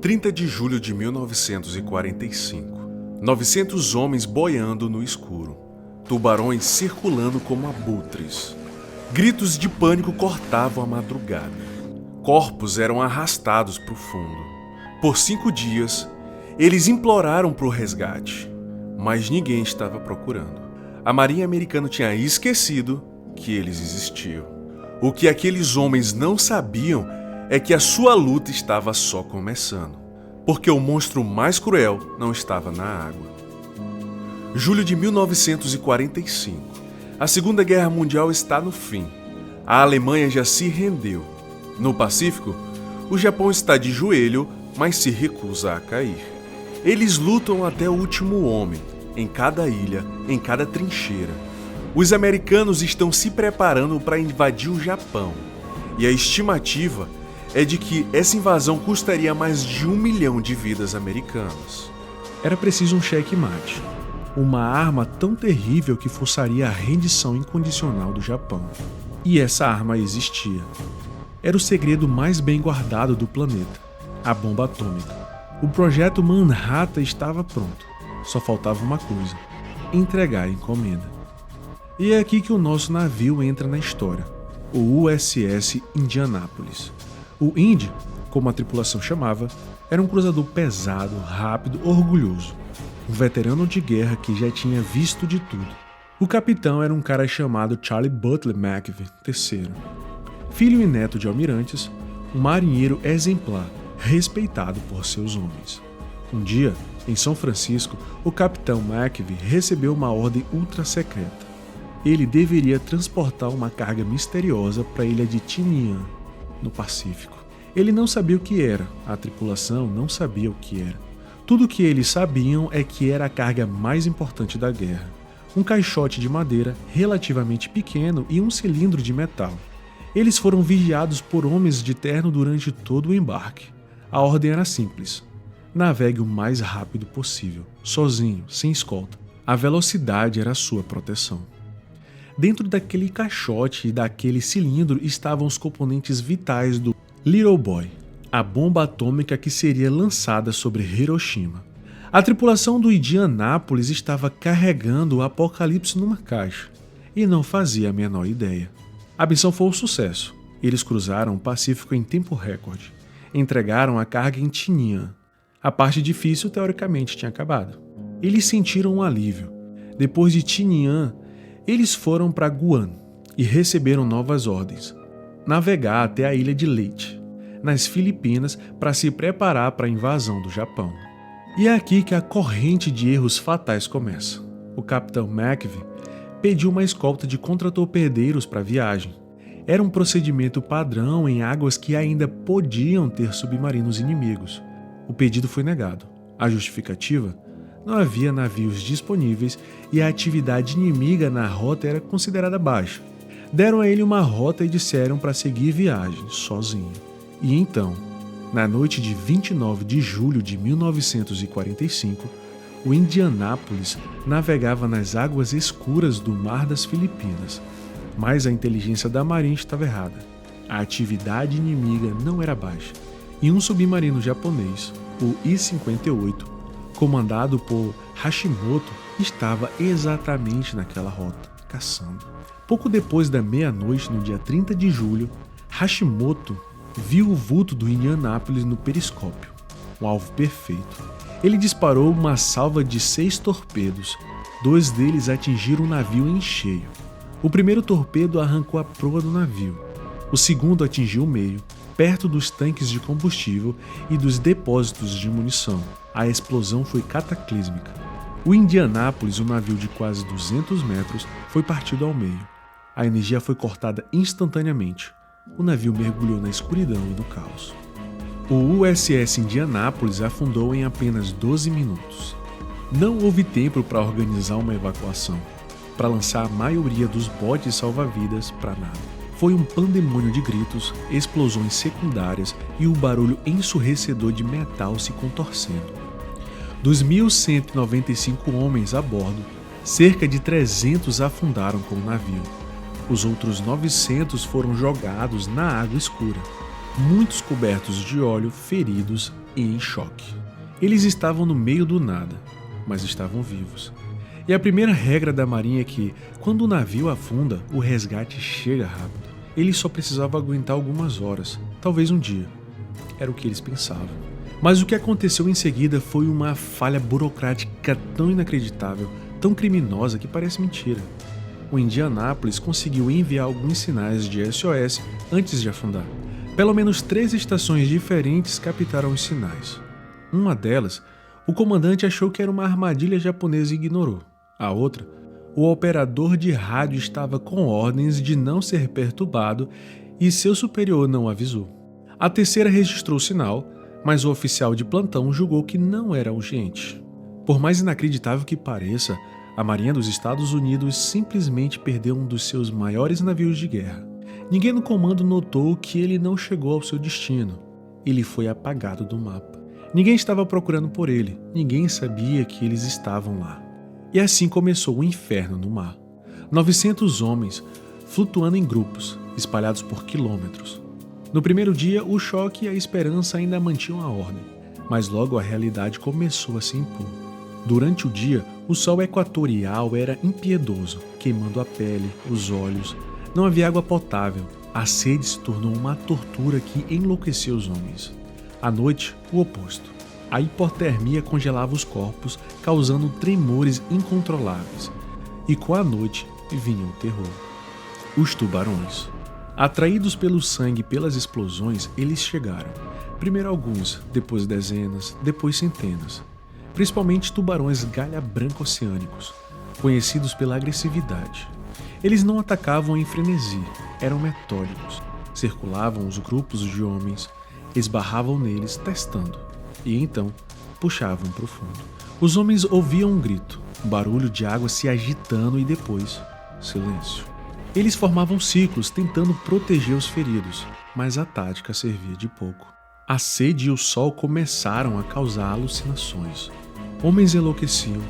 30 de julho de 1945. 900 homens boiando no escuro. Tubarões circulando como abutres. Gritos de pânico cortavam a madrugada. Corpos eram arrastados para o fundo. Por 5 dias, eles imploraram por resgate, mas ninguém estava procurando. A Marinha Americana tinha esquecido que eles existiam. O que aqueles homens não sabiam é que a sua luta estava só começando, porque o monstro mais cruel não estava na água. Julho de 1945. A Segunda Guerra Mundial está no fim. A Alemanha já se rendeu. No Pacífico, o Japão está de joelho, mas se recusa a cair. Eles lutam até o último homem, em cada ilha, em cada trincheira. Os americanos estão se preparando para invadir o Japão, e a estimativa é de que essa invasão custaria mais de 1 milhão de vidas americanas. Era preciso um checkmate, uma arma tão terrível que forçaria a rendição incondicional do Japão. E essa arma existia. Era o segredo mais bem guardado do planeta, a bomba atômica. O projeto Manhattan estava pronto, só faltava uma coisa: entregar a encomenda. E é aqui que o nosso navio entra na história, o USS Indianapolis. O Indy, como a tripulação chamava, era um cruzador pesado, rápido, orgulhoso. Um veterano de guerra que já tinha visto de tudo. O capitão era um cara chamado Charlie Butler McVie III. Filho e neto de almirantes, um marinheiro exemplar, respeitado por seus homens. Um dia, em São Francisco, o capitão McVie recebeu uma ordem ultra secreta. Ele deveria transportar uma carga misteriosa para a ilha de Tinian, no Pacífico. Ele não sabia o que era, a tripulação não sabia o que era. Tudo o que eles sabiam é que era a carga mais importante da guerra. Um caixote de madeira relativamente pequeno e um cilindro de metal. Eles foram vigiados por homens de terno durante todo o embarque. A ordem era simples: navegue o mais rápido possível, sozinho, sem escolta. A velocidade era a sua proteção. Dentro daquele caixote e daquele cilindro estavam os componentes vitais do Little Boy, a bomba atômica que seria lançada sobre Hiroshima. A tripulação do Indianapolis estava carregando o apocalipse numa caixa e não fazia a menor ideia. A missão foi um sucesso. Eles cruzaram o Pacífico em tempo recorde. Entregaram a carga em Tinian. A parte difícil, teoricamente, tinha acabado. Eles sentiram um alívio. Depois de Tinian, eles foram para Guam e receberam novas ordens: navegar até a ilha de Leyte, nas Filipinas, para se preparar para a invasão do Japão. E é aqui que a corrente de erros fatais começa. O capitão McVie pediu uma escolta de contratorpedeiros para a viagem. Era um procedimento padrão em águas que ainda podiam ter submarinos inimigos. O pedido foi negado. A justificativa? Não havia navios disponíveis e a atividade inimiga na rota era considerada baixa. Deram a ele uma rota e disseram para seguir viagem, sozinho. E então, na noite de 29 de julho de 1945, o Indianapolis navegava nas águas escuras do Mar das Filipinas. Mas a inteligência da Marinha estava errada. A atividade inimiga não era baixa. E um submarino japonês, o I-58, comandado por Hashimoto, estava exatamente naquela rota, caçando. Pouco depois da meia-noite, no dia 30 de julho, Hashimoto viu o vulto do Indianapolis no periscópio, um alvo perfeito. Ele disparou uma salva de 6 torpedos. 2 deles atingiram o navio em cheio. O primeiro torpedo arrancou a proa do navio. O segundo atingiu o meio, perto dos tanques de combustível e dos depósitos de munição. A explosão foi cataclísmica. O Indianapolis, um navio de quase 200 metros, foi partido ao meio. A energia foi cortada instantaneamente. O navio mergulhou na escuridão e no caos. O USS Indianapolis afundou em apenas 12 minutos. Não houve tempo para organizar uma evacuação, para lançar a maioria dos botes salva-vidas para nada. Foi um pandemônio de gritos, explosões secundárias e o barulho ensurdecedor de metal se contorcendo. Dos 1.195 homens a bordo, cerca de 300 afundaram com o navio. Os outros 900 foram jogados na água escura, muitos cobertos de óleo, feridos e em choque. Eles estavam no meio do nada, mas estavam vivos. E a primeira regra da marinha é que, quando o navio afunda, o resgate chega rápido. Eles só precisavam aguentar algumas horas, talvez um dia. Era o que eles pensavam. Mas o que aconteceu em seguida foi uma falha burocrática tão inacreditável, tão criminosa que parece mentira. O Indianapolis conseguiu enviar alguns sinais de SOS antes de afundar. Pelo menos 3 estações diferentes captaram os sinais. Uma delas, o comandante achou que era uma armadilha japonesa e ignorou. A outra, o operador de rádio estava com ordens de não ser perturbado e seu superior não avisou. A terceira registrou o sinal, mas o oficial de plantão julgou que não era urgente. Por mais inacreditável que pareça, a Marinha dos Estados Unidos simplesmente perdeu um dos seus maiores navios de guerra. Ninguém no comando notou que ele não chegou ao seu destino. Ele foi apagado do mapa. Ninguém estava procurando por ele, ninguém sabia que eles estavam lá. E assim começou o inferno no mar. 900 homens, flutuando em grupos, espalhados por quilômetros. No primeiro dia, o choque e a esperança ainda mantinham a ordem, mas logo a realidade começou a se impor. Durante o dia, o sol equatorial era impiedoso, queimando a pele, os olhos. Não havia água potável. A sede se tornou uma tortura que enlouqueceu os homens. À noite, o oposto. A hipotermia congelava os corpos, causando tremores incontroláveis. E com a noite vinha o terror. Os tubarões. Atraídos pelo sangue e pelas explosões, eles chegaram. Primeiro alguns, depois dezenas, depois centenas. Principalmente tubarões galha-branca oceânicos, conhecidos pela agressividade. Eles não atacavam em frenesi, eram metódicos. Circulavam os grupos de homens, esbarravam neles, testando. E então, puxavam para o fundo. Os homens ouviam um grito, um barulho de água se agitando e depois, silêncio. Eles formavam ciclos tentando proteger os feridos, mas a tática servia de pouco. A sede e o sol começaram a causar alucinações. Homens enlouqueciam,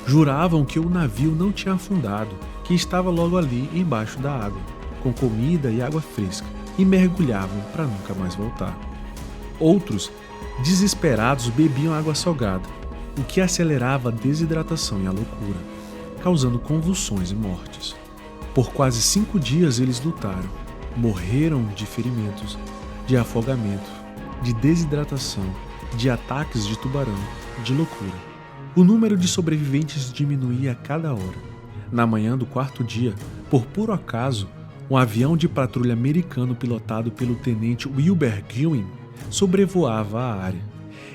juravam que o navio não tinha afundado, que estava logo ali embaixo da água, com comida e água fresca, e mergulhavam para nunca mais voltar. Outros, desesperados, bebiam água salgada, o que acelerava a desidratação e a loucura, causando convulsões e mortes. Por quase 5 dias eles lutaram, morreram de ferimentos, de afogamento, de desidratação, de ataques de tubarão, de loucura. O número de sobreviventes diminuía a cada hora. Na manhã do 4º dia, por puro acaso, um avião de patrulha americano pilotado pelo tenente Wilbur Gewin sobrevoava a área.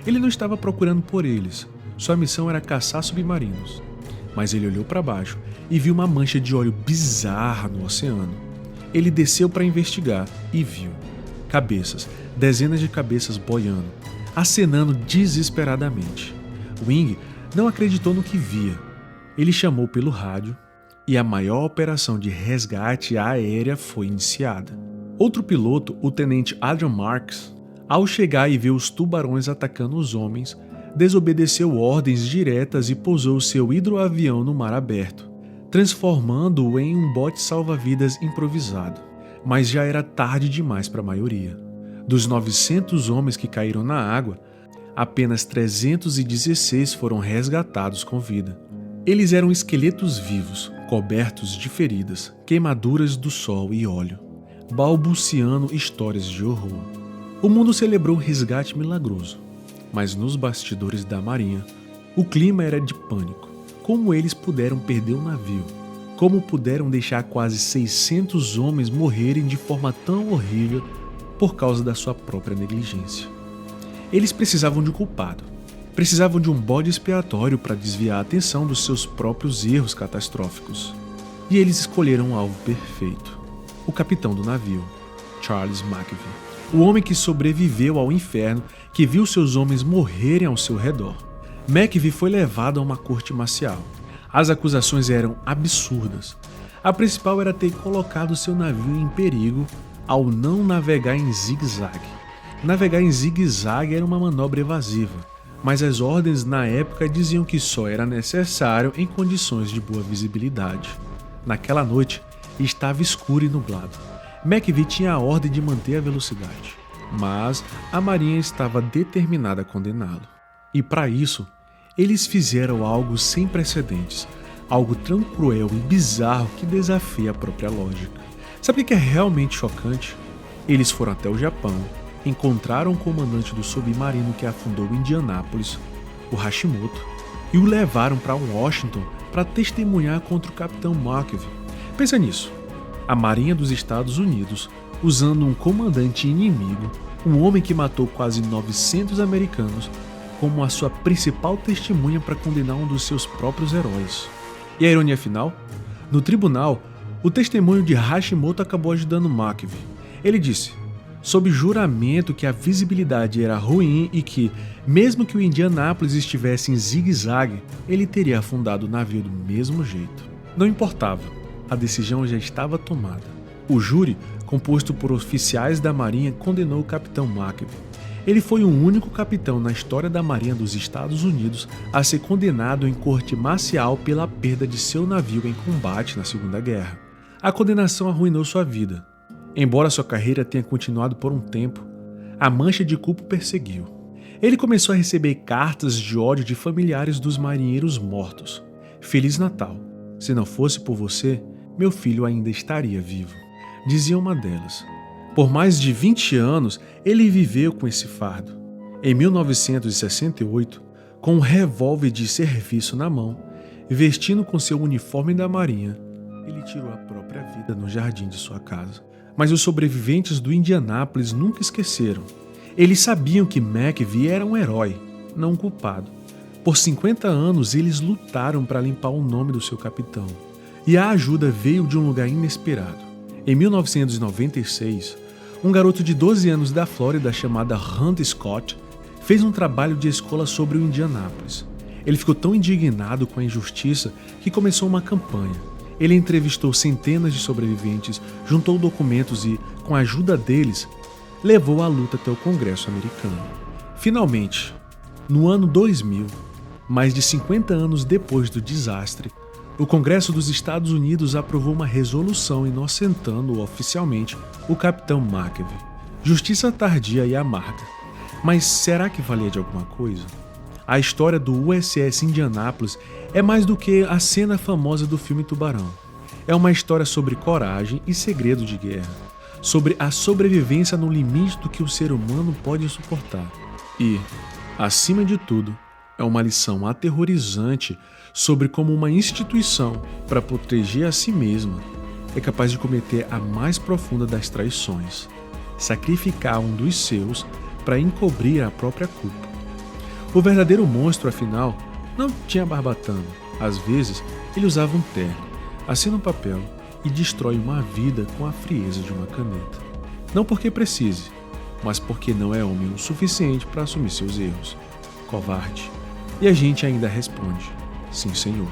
Ele não estava procurando por eles, sua missão era caçar submarinos. Mas ele olhou para baixo e viu uma mancha de óleo bizarra no oceano. Ele desceu para investigar e viu cabeças, dezenas de cabeças boiando, acenando desesperadamente. Wing não acreditou no que via. Ele chamou pelo rádio e a maior operação de resgate aérea foi iniciada. Outro piloto, o tenente Adrian Marks, ao chegar e ver os tubarões atacando os homens, desobedeceu ordens diretas e pousou seu hidroavião no mar aberto, transformando-o em um bote salva-vidas improvisado. Mas já era tarde demais para a maioria. Dos 900 homens que caíram na água, apenas 316 foram resgatados com vida. Eles eram esqueletos vivos, cobertos de feridas, queimaduras do sol e óleo, balbuciando histórias de horror. O mundo celebrou o resgate milagroso, mas nos bastidores da marinha, o clima era de pânico. Como eles puderam perder o navio? Como puderam deixar quase 600 homens morrerem de forma tão horrível por causa da sua própria negligência? Eles precisavam de um culpado. Precisavam de um bode expiatório para desviar a atenção dos seus próprios erros catastróficos. E eles escolheram um alvo perfeito. O capitão do navio, Charles McKeevy. O homem que sobreviveu ao inferno, que viu seus homens morrerem ao seu redor. McKeevy foi levado a uma corte marcial. As acusações eram absurdas. A principal era ter colocado seu navio em perigo ao não navegar em zigue-zague. Navegar em zigue-zague era uma manobra evasiva, mas as ordens na época diziam que só era necessário em condições de boa visibilidade. Naquela noite, estava escuro e nublado. McKeevy tinha a ordem de manter a velocidade. mas a Marinha estava determinada a condená-lo. E para isso, eles fizeram algo sem precedentes, algo tão cruel e bizarro que desafia a própria lógica. Sabe o que é realmente chocante? Eles foram até o Japão, encontraram o comandante do submarino que afundou o Indianápolis, o Hashimoto, e o levaram para Washington para testemunhar contra o capitão McKean. Pensa nisso, a Marinha dos Estados Unidos usando um comandante inimigo, um homem que matou quase 900 americanos, como a sua principal testemunha para condenar um dos seus próprios heróis. E a ironia final? No tribunal, o testemunho de Hashimoto acabou ajudando McKean. Ele disse, sob juramento, que a visibilidade era ruim e que, mesmo que o Indianápolis estivesse em zigue-zague, ele teria afundado o navio do mesmo jeito. Não importava, a decisão já estava tomada. O júri, composto por oficiais da Marinha, condenou o capitão McKean. Ele foi o único capitão na história da Marinha dos Estados Unidos a ser condenado em corte marcial pela perda de seu navio em combate na Segunda Guerra. A condenação arruinou sua vida. Embora sua carreira tenha continuado por um tempo, a mancha de culpa o perseguiu. Ele começou a receber cartas de ódio de familiares dos marinheiros mortos. Feliz Natal. Se não fosse por você, meu filho ainda estaria vivo, dizia uma delas. Por mais de 20 anos, ele viveu com esse fardo. Em 1968, com um revólver de serviço na mão, vestindo com seu uniforme da Marinha, ele tirou a própria vida no jardim de sua casa. Mas os sobreviventes do Indianápolis nunca esqueceram. Eles sabiam que McKean era um herói, não um culpado. Por 50 anos, eles lutaram para limpar o nome do seu capitão. E a ajuda veio de um lugar inesperado. Em 1996, um garoto de 12 anos da Flórida chamado Hunt Scott fez um trabalho de escola sobre o Indianápolis. Ele ficou tão indignado com a injustiça que começou uma campanha. Ele entrevistou centenas de sobreviventes, juntou documentos e, com a ajuda deles, levou a luta até o Congresso americano. Finalmente, no ano 2000, mais de 50 anos depois do desastre, o Congresso dos Estados Unidos aprovou uma resolução inocentando oficialmente o capitão McKean. Justiça tardia e amarga. Mas será que valia de alguma coisa? A história do USS Indianápolis é mais do que a cena famosa do filme Tubarão. É uma história sobre coragem e segredo de guerra, sobre a sobrevivência no limite do que o ser humano pode suportar. E, acima de tudo, é uma lição aterrorizante sobre como uma instituição, para proteger a si mesma, é capaz de cometer a mais profunda das traições, sacrificar um dos seus para encobrir a própria culpa. O verdadeiro monstro, afinal, não tinha barbatana. Às vezes, ele usava um terno, assina um papel e destrói uma vida com a frieza de uma caneta. Não porque precise, mas porque não é homem o suficiente para assumir seus erros. Covarde. E a gente ainda responde: sim, senhor.